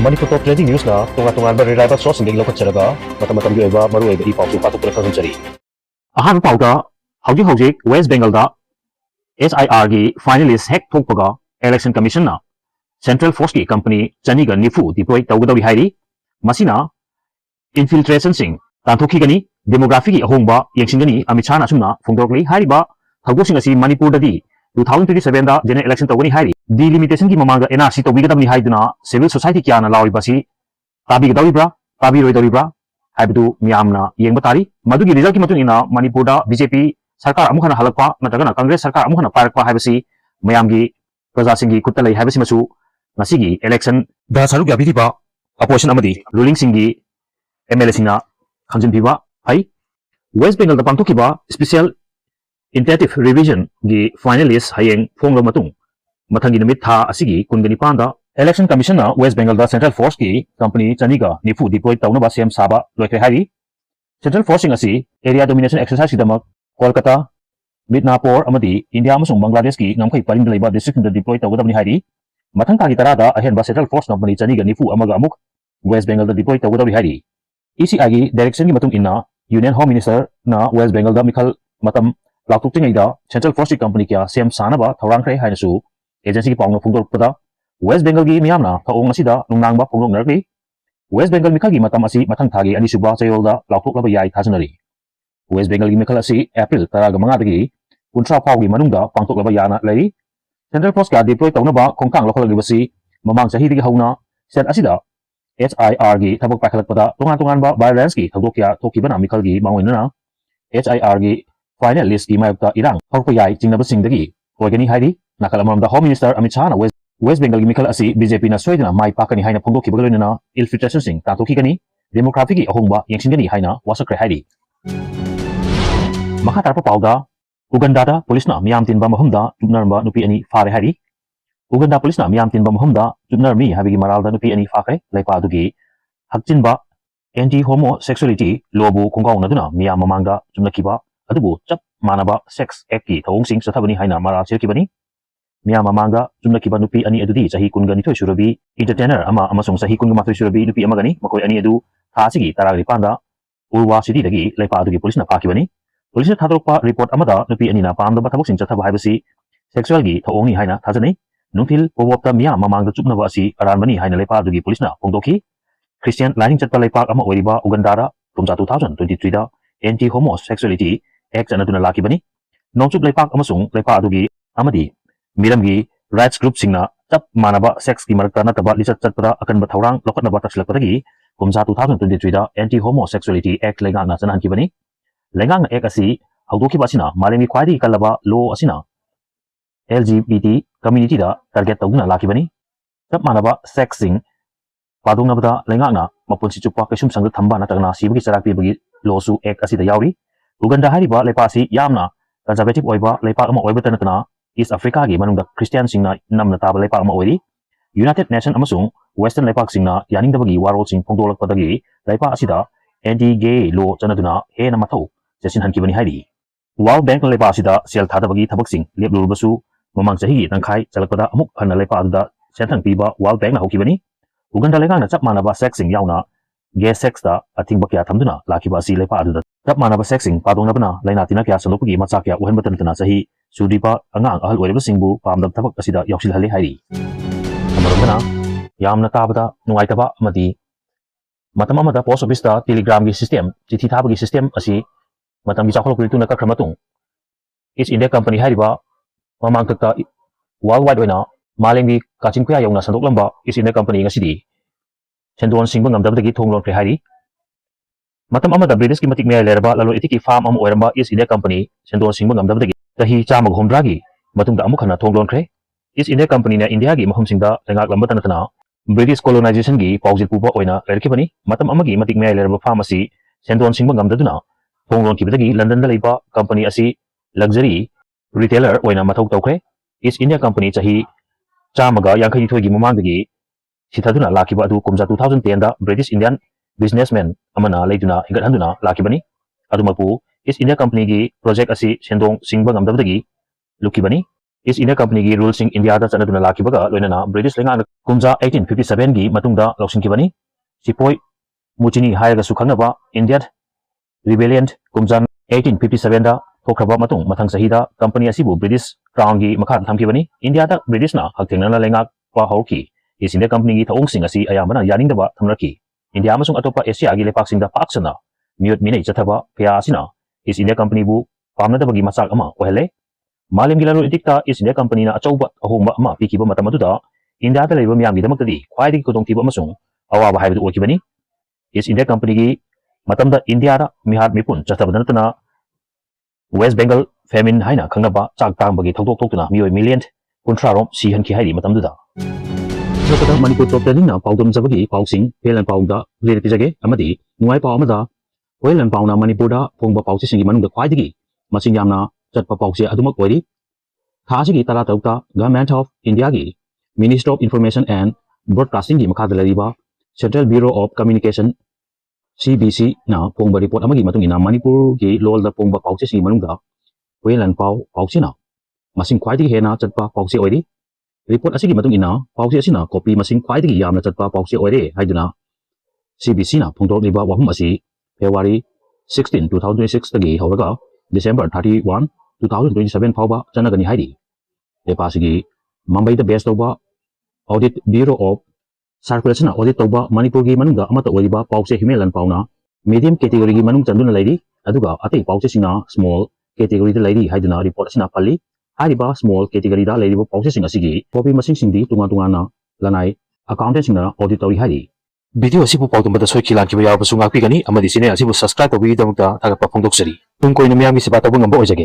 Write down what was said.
Manipur Top Trending News na tunga-tungan reliable source ng local channel mata-matang yoiba maruoy ga ipaw patok na khangchari. Ahan pauda hauji West Bengal da SIR gi finalist hek thokpaga election commission na Central Force ki company chani ga nifu deploy tawgadawi hairi masina infiltration sing tanthokhi gani demography gi ahongba yengsingani Amit na sumna phongdorkli hariba thagosing asi Manipurdadi 2027 da general election tawgani hairi delimitation ki mamanga NRC tawbigadamni haiduna civil society kyana lawi basi tabigadawibra tabiroidawibra haibu miyamna yengba tari madugi result ki matun ina Manipur da BJP sarkar amukhana halakpa natagana Congress sarkar amukhana parakpa haibasi mayamgi praja singi kutta lei haibasi masu ngasigi election da saruk yabidiba opposition amadi ruling singi MLA singna khanjin biba hai West Bengal da pangthokiba special intensive revision gi finalist hayeng phonglo matung mathangi namit tha asigi kungani panda election commission na West Bengal da Central Force ki company chaniga nifu deploy tawna ba sem saba loikre hari Central Force asi area domination exercise damak Kolkata Midnapur amadi India amasung Bangladesh ki ngamkai paring leiba district da deploy tawgadamni hari mathang thagi tarada ahen ba Central Force company chaniga nifu amaga amuk West Bengal da deploy tawgadamni hari ECI gi direction gi matung inna Union Home Minister na West Bengal da mikhal matam laktuk tingaida Central Force company kya sem sanaba thorang kre hainasu agency ki pawna phungdor pada West Bengal gi miyamna thaong asida nungnangba phungdor narli West Bengal mikhal gi matam asi mathang thagi ani suba chayolda laktuk laba yai thajanari West Bengal gi mikhal asi April 15 dagi 19 phawgi manungda pangtok laba yana lei Central Force ka deploy tawnaba khongkang lokhol gi basi mamang sahi digi hauna set asida HIR gi thabak pakhalak pada tongan ba violence ki thadokya thokibana mikhal gi mangoinana HIR gi final list ki mayakta irang horpa yai jingnaba singdagi oigani hairi nakalamam da Home Minister Amit na West Bengal gi mikhal asi BJP na soidana mai pakani haina phongdokki bagaloina infiltration sing tanthokhi gani demography gi ahongba yengsingani haina wasakre hairi makha tarpa pauda Uganda da police na miyam tinba mahumda jubnarba nupi ani fare hairi Uganda police na miyam tinba mahumda jubnarmi habigi maralda nupi ani fakre laipa adugi hakchinba anti homosexuality lobu khongkaunaduna miyam mamangda jumnakiba adubu chap manaba sex act ki thawngsing sathabani haina maral chirkibani miyam mamanga jumnakiba nupi ani adudi sahi kungani thoi surabi entertainer ama amasung sahi kunga mathoi surabi nupi amagani makoi ani adu thasigi taragri panda urwa city dagi laipa adugi police na phakibani police na thadokpa report amada nupi ani na pamda bathabok sing chathaba haibasi sexual gi thawongni haina thajani nungthil powopta miyam mamangda chupnaba asi aranbani haina laipa adugi police na phongdokhi Christian lining chatpa laipak ama oiriba Uganda da tumja 2023 da anti homosexuality act anaduna lakibani nongchup laipak amasung laipa adugi amadi miramgi rights group singna chap manaba sex ki marakta nataba lichat chatpada akanba thorang lokatnaba takslakpadagi kumja 2023 da anti homosexuality act lenga na chanan kibani lenga na act asi haudoki basina malemi khwaidi kalaba law asina LGBT community da target tawna lakibani chap manaba sex sing padungna bada lenga na mapunsi chupa kaisum sangda thamba natagna sibagi charakpi bagi law su act asi da yauri Uganda hariba leipa asi yamna conservative oiba leipa ama oiba tanatna East Africa gi manungda Christian singna namna taba leipa ama oiri United Nation amasung Western leipak singna yaningdabagi warol sing phongdolakpadagi leipa asida anti gay law chanaduna hena mathau jasin hankibani hairi World Bank leipa asida sel thadabagi thabak sing leplurbasu mamang chahi tangkhai chalakpada amuk hanna leipa aduda senthang piba World Bank na hokibani Uganda lenga na chap manaba sex sing yauna gay sex da athingba kya thamduna lakiba asi leipa aduda chap manaba sex sing padongnabana laina tina kya sanopagi macha kya uhen batanatana chahi Sudipa angang ahal oiriba singbu pamdab thabak asida yauksil hali hairi amaromdana yamna tabada nungaitaba amadi matam amada post office da telegram gi system chithi thabagi system asi matam gi chakhol kulituna ka khamatung East India company hariba mamang takta worldwide oina malengi kachin kuya yauna sandok lamba East India company ngasidi sendon singba ngamdabdagi thonglon kre hairi matam amada British ki matik me lerba lalo itiki farm am oiramba East India company sendon singba ngamdabdagi tahi chamag homdragi matungda amuk hana thonglon kre East India company na India gi mahum singda lengak lamba tanatana British colonization gi paujil puba oina lerkibani matam amagi matik me lerba pharmacy sendon singba ngamdaduna thonglon kibadagi London da leiba company asi luxury retailer oina mathau tawkre East India company chahi chamaga yankhai thoi gi mamangdagi sithaduna lakiba adu kumja 2010 da British Indian businessman amana leiduna hingat handuna lakibani adumapu East India company gi project asi sendong singba ngamdabdagi lukibani East India Company gi rules sing India da chanaduna lakibaga loinana British lenga kumja 1857 gi matungda lausinkibani sipoi muchini haiga sukhanaba Indian rebellion kumjan 1857 da thokraba matung mathang sahida company asibu British crown gi makhan thamkibani India da British na hakthengna lenga pa hauki East India Company gi thaong sing asi ayamana yaningdaba thamraki India amasung atopa Asia gi lepak singda paksana miut minei chathaba kaya asina East India Company bu pamnadabagi masak ama ohele Malim gila ro idikta East India Company na achauba ahongba ama pikiba matamaduda India da leiba miyamgi damakadi khwaidagi kodongtiba amasung awaba haibadu okibani East India Company gi matamda India da mihar mipun chathabadanatana West Bengal famine haina khangnaba chak tangbagi thokdok toktuna mioi million kunthrarom sihanki hairi matamduda Lokata Manipur Top Trending na paudom jabagi pausing pelan pauda lerti jage amadi nuai pau amada pelan pauna Manipur da phongba pausi singi manungda khwaidagi masing yamna chatpa pausi adumak oiri thasigi tara tauta Government of India gi Ministry of Information and Broadcasting gi makhada lariba Central Bureau of Communication CBC na phongba report amagi matungina Manipur gi lol da phongba pausi singi manungda pelan pau pausi na masing khwaidagi hena chatpa pausi oiri report asigi matungina pausi asina copy masing khwaidagi yamna chatpa pausi oire haiduna CBC na phongdok liba wahum asi February 16 2026 tagi hauraga December 31 2027 fauba chanagani hairi lepasigi Mumbai da base toba Audit Bureau of Circulation audit toba Manipur gi manungda amata oiriba pause himelan pauna medium category gi manung chanduna lairi aduga atei pause sina small category da lairi haiduna report asina pali hariba small category da lairi pause singa sigi copy masing singdi tunga tunga na lanai accountant singna audit tori hari video asibu paudumba soiki lankiba yabasu ngakpi gani amadi sine asibu subscribe tobi damukta thagapa phongdoksari tung koina miyami siba tawba ngamba oijage